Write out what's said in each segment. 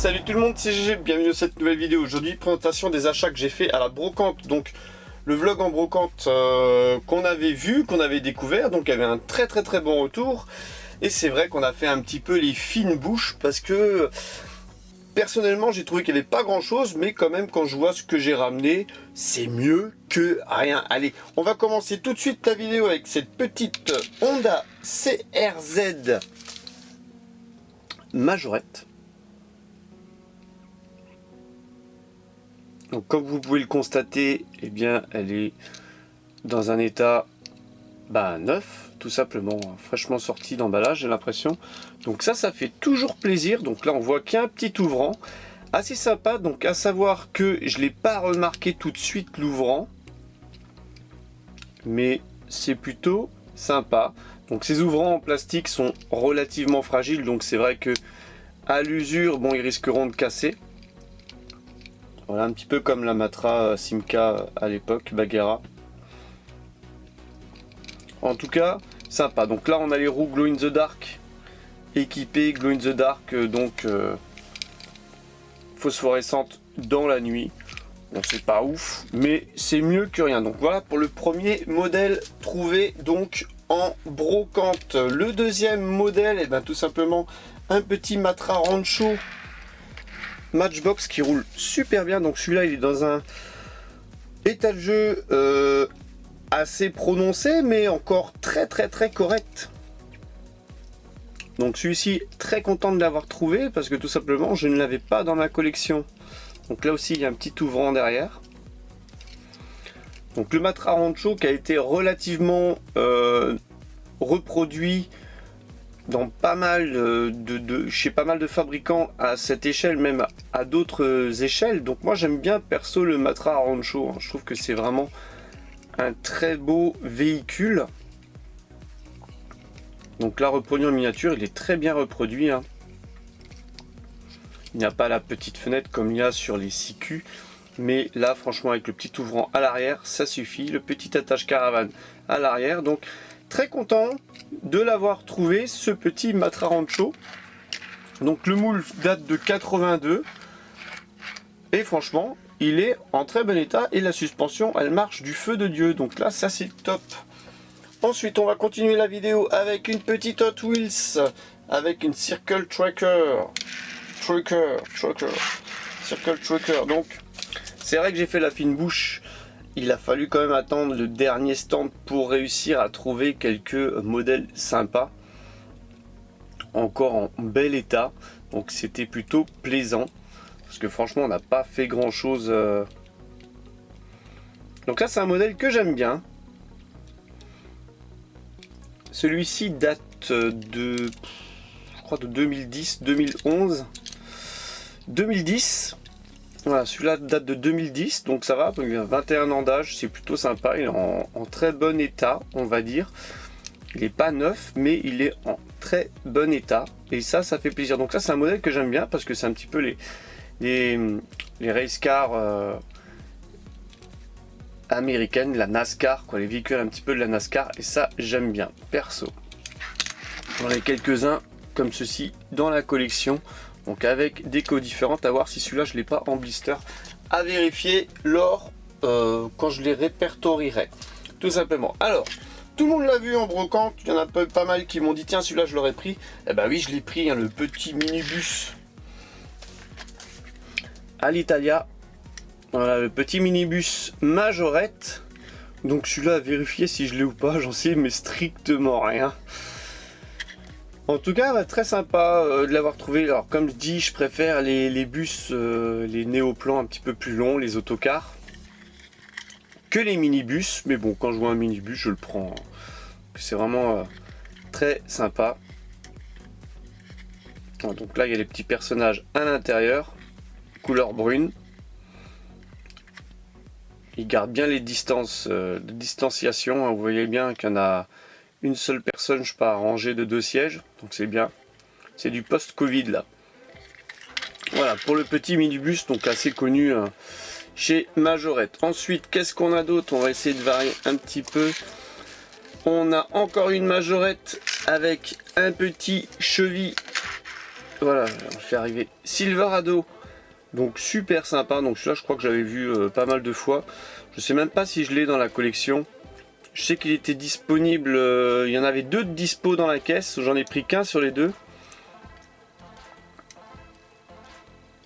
Salut tout le monde, c'est GG, bienvenue dans cette nouvelle vidéo. Aujourd'hui, présentation des achats que j'ai fait à la brocante. Donc le vlog en brocante qu'on avait vu, qu'on avait découvert, donc il y avait un très bon retour. Et c'est vrai qu'on a fait un petit peu les fines bouches parce que personnellement j'ai trouvé qu'il n'y avait pas grand chose, mais quand même quand je vois ce que j'ai ramené, c'est mieux que rien. Allez, on va commencer tout de suite la vidéo avec cette petite Honda CRZ Majorette. Donc comme vous pouvez le constater, eh bien elle est dans un état neuf, tout simplement, fraîchement sorti d'emballage, j'ai l'impression. Donc ça fait toujours plaisir. Donc là on voit qu'il y a un petit ouvrant assez sympa, donc à savoir que je l'ai pas remarqué tout de suite l'ouvrant, mais c'est plutôt sympa. Donc ces ouvrants en plastique sont relativement fragiles, donc c'est vrai que à l'usure, bon, ils risqueront de casser. Voilà, un petit peu comme la Matra Simca à l'époque, Bagheera. En tout cas, sympa. Donc là, on a les roues Glow in the Dark équipées, Glow in the Dark, donc phosphorescentes dans la nuit. Bon, c'est pas ouf, mais c'est mieux que rien. Donc voilà pour le premier modèle trouvé donc en brocante. Le deuxième modèle, et tout simplement un petit Matra Rancho Matchbox qui roule super bien. Donc celui-là il est dans un état de jeu assez prononcé, mais encore très correct. Donc celui-ci, très content de l'avoir trouvé parce que tout simplement je ne l'avais pas dans ma collection. Donc là aussi il y a un petit ouvrant derrière. Donc le Matra Rancho qui a été relativement reproduit dans pas mal chez pas mal de fabricants à cette échelle, même à d'autres échelles. Donc moi j'aime bien perso le Matra Rancho, hein. Je trouve que c'est vraiment un très beau véhicule. Donc là, reproduit en miniature, il est très bien reproduit, hein. Il n'y a pas la petite fenêtre comme il y a sur les 6Q, mais là franchement avec le petit ouvrant à l'arrière ça suffit, le petit attache caravane à l'arrière. Donc très content de l'avoir trouvé, ce petit Matra Rancho. Donc le moule date de 82 et franchement il est en très bon état et la suspension elle marche du feu de Dieu. Donc là ça c'est top. Ensuite on va continuer la vidéo avec une petite Hot Wheels avec une Circle Tracker. Circle Tracker. Donc c'est vrai que j'ai fait la fine bouche. Il a fallu quand même attendre le dernier stand pour réussir à trouver quelques modèles sympas. Encore en bel état. Donc c'était plutôt plaisant. Parce que franchement on n'a pas fait grand chose. Donc là c'est un modèle que j'aime bien. Celui-ci date de, je crois, de 2010, 2011. 2010. Voilà, celui-là date de 2010, donc ça va, il a 21 ans d'âge, c'est plutôt sympa, il est en très bon état, on va dire. Il n'est pas neuf, mais il est en très bon état, et ça fait plaisir. Donc ça c'est un modèle que j'aime bien, parce que c'est un petit peu les race cars américaines, la NASCAR, quoi, les véhicules un petit peu de la NASCAR, et ça j'aime bien, perso. J'en ai quelques-uns comme ceci dans la collection. Donc avec des codes différentes, à voir si celui-là je l'ai pas en blister, à vérifier lors quand je les répertorierai, tout simplement. Alors, tout le monde l'a vu en brocante, il y en a pas mal qui m'ont dit tiens celui-là je l'aurais pris. Eh ben oui je l'ai pris, hein, le petit minibus Alitalia. Voilà le petit minibus Majorette. Donc celui-là à vérifier si je l'ai ou pas, j'en sais mais strictement rien. En tout cas, très sympa de l'avoir trouvé. Alors comme je dis, je préfère les bus, les néoplans un petit peu plus longs, les autocars, que les minibus. Mais bon, quand je vois un minibus, je le prends. C'est vraiment très sympa. Donc là, il y a les petits personnages à l'intérieur, couleur brune. Ils gardent bien les distances de distanciation. Vous voyez bien qu'il y en a une seule personne, je sais pas, rangée de 2 sièges, donc c'est bien. C'est du post-Covid là. Voilà pour le petit minibus, donc assez connu chez Majorette. Ensuite, qu'est-ce qu'on a d'autre? On va essayer de varier un petit peu. On a encore une Majorette avec un petit cheville voilà, on fait arriver Silverado. Donc super sympa, donc celui-là je crois que j'avais vu pas mal de fois. Je sais même pas si je l'ai dans la collection. Je sais qu'il était disponible, il y en avait 2 de dispo dans la caisse, j'en ai pris qu'un sur les 2.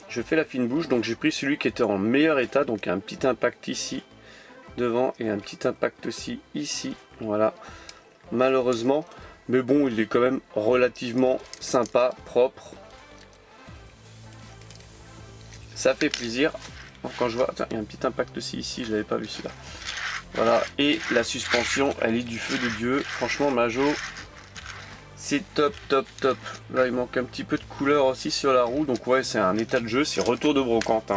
Je fais la fine bouche, donc j'ai pris celui qui était en meilleur état, donc un petit impact ici, devant, et un petit impact aussi ici, voilà. Malheureusement, mais bon, il est quand même relativement sympa, propre. Ça fait plaisir. Quand je vois, tiens, il y a un petit impact aussi ici, je l'avais pas vu celui-là. Voilà, et la suspension, elle est du feu de Dieu. Franchement, Majo, c'est top, top, top. Là, il manque un petit peu de couleur aussi sur la roue. Donc ouais, c'est un état de jeu, c'est retour de brocante, hein.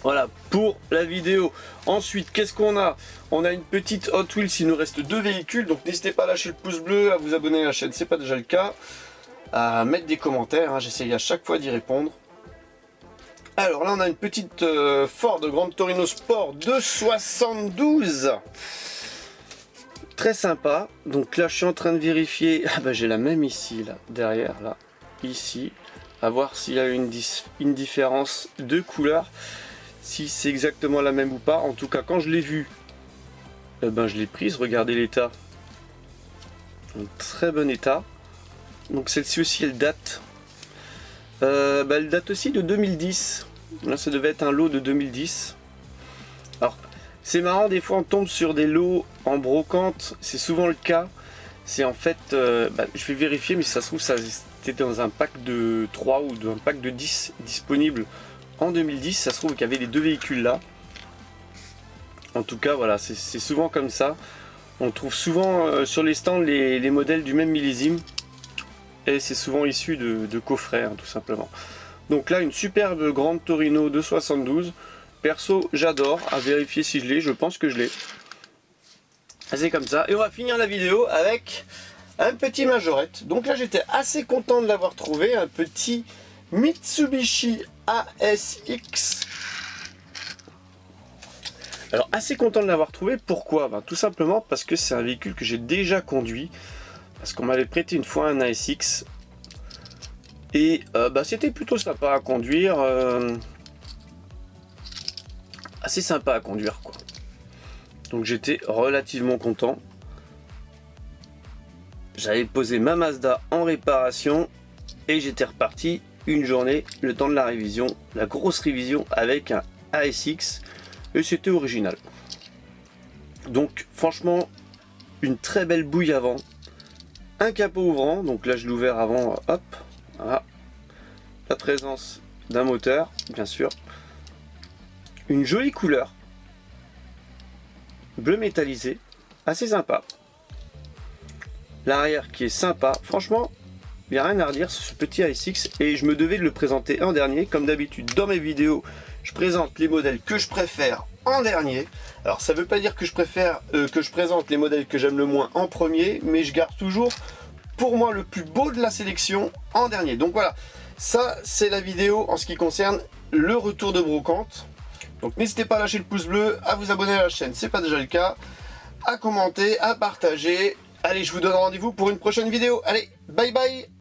Voilà pour la vidéo. Ensuite, qu'est-ce qu'on a? On a une petite Hot Wheels, il nous reste 2 véhicules. Donc n'hésitez pas à lâcher le pouce bleu, à vous abonner à la chaîne, c'est pas déjà le cas. À mettre des commentaires, hein, j'essaye à chaque fois d'y répondre. Alors là, on a une petite Ford Gran Torino Sport 272. Très sympa. Donc là, je suis en train de vérifier. Ah bah j'ai la même ici, là, derrière, là, ici. À voir s'il y a une différence de couleur. Si c'est exactement la même ou pas. En tout cas, quand je l'ai vue, ben, je l'ai prise. Regardez l'état. En très bon état. Donc celle-ci aussi, elle date. Elle date aussi de 2010. Là, ça devait être un lot de 2010. Alors, c'est marrant, des fois on tombe sur des lots en brocante. C'est souvent le cas. C'est en fait, je vais vérifier, mais si ça se trouve, ça c'était dans un pack de 3 ou un pack de 10 disponible en 2010. Ça se trouve qu'il y avait les 2 véhicules là. En tout cas, voilà, c'est souvent comme ça. On trouve souvent sur les stands les modèles du même millésime. Et c'est souvent issu de coffrets, hein, tout simplement. Donc là, une superbe Gran Torino 272. Perso, j'adore. À vérifier si je l'ai. Je pense que je l'ai. C'est comme ça. Et on va finir la vidéo avec un petit Majorette. Donc là, j'étais assez content de l'avoir trouvé. Un petit Mitsubishi ASX. Alors, assez content de l'avoir trouvé. Pourquoi? Tout simplement parce que c'est un véhicule que j'ai déjà conduit. Parce qu'on m'avait prêté une fois un ASX. Et c'était plutôt sympa à conduire. Assez sympa à conduire, quoi. Donc j'étais relativement content. J'avais posé ma Mazda en réparation. Et j'étais reparti une journée, le temps de la révision. La grosse révision avec un ASX. Et c'était original. Donc franchement, une très belle bouille avant. Un capot ouvrant, donc là je l'ai ouvert avant, hop, voilà. La présence d'un moteur, bien sûr. Une jolie couleur. Bleu métallisé, assez sympa. L'arrière qui est sympa, franchement, il n'y a rien à redire sur ce petit ASX. Et je me devais de le présenter en dernier, comme d'habitude dans mes vidéos, je présente les modèles que je préfère en dernier. Alors ça ne veut pas dire que je préfère que je présente les modèles que j'aime le moins en premier, mais je garde toujours pour moi le plus beau de la sélection en dernier. Donc voilà, ça c'est la vidéo en ce qui concerne le retour de brocante. Donc n'hésitez pas à lâcher le pouce bleu, à vous abonner à la chaîne, c'est pas déjà le cas, à commenter, à partager. Allez, je vous donne rendez-vous pour une prochaine vidéo. Allez, bye bye.